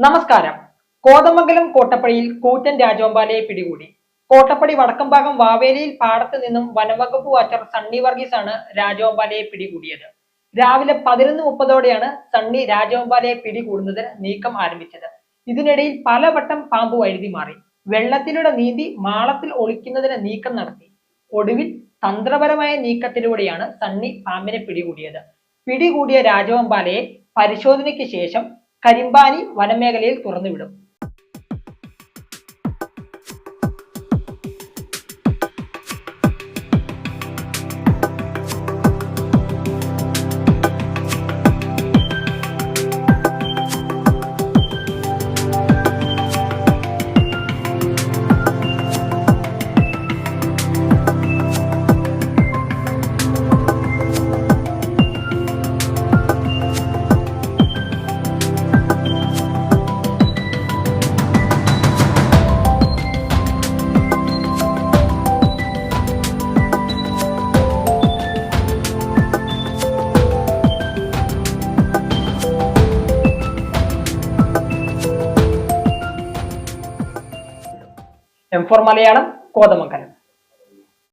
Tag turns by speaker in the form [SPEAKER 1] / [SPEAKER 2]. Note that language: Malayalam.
[SPEAKER 1] നമസ്കാരം. കോതമംഗലം കോട്ടപ്പടിയിൽ കൂറ്റൻ രാജവെമ്പാലയെ പിടികൂടി. കോട്ടപ്പടി വടക്കംഭാഗം വാവേലിയിൽ പാടത്ത് നിന്നും വനംവകുപ്പ് വാച്ചർ സണ്ണി വർഗീസ് ആണ് രാജവെമ്പാലയെ പിടികൂടിയത്. രാവിലെ 11:30ഓടെയാണ് സണ്ണി രാജവെമ്പാലയെ പിടികൂടുന്നതിന് നീക്കം ആരംഭിച്ചത്. ഇതിനിടയിൽ പലവട്ടം പാമ്പ് വഴുതി മാറി. വെള്ളത്തിലൂടെ നീന്തി മാളത്തിൽ ഒളിക്കുന്നതിന് നീക്കം നടത്തി. ഒടുവിൽ തന്ത്രപരമായ നീക്കത്തിലൂടെയാണ് സണ്ണി പാമ്പിനെ പിടികൂടിയത്. പിടികൂടിയ രാജവെമ്പാലയെ പരിശോധനയ്ക്ക് ശേഷം കരിമ്പാനി വനമേഖലയിൽ തുറന്നുവിടും. M4 മലയാളം, കോതമംഗലം.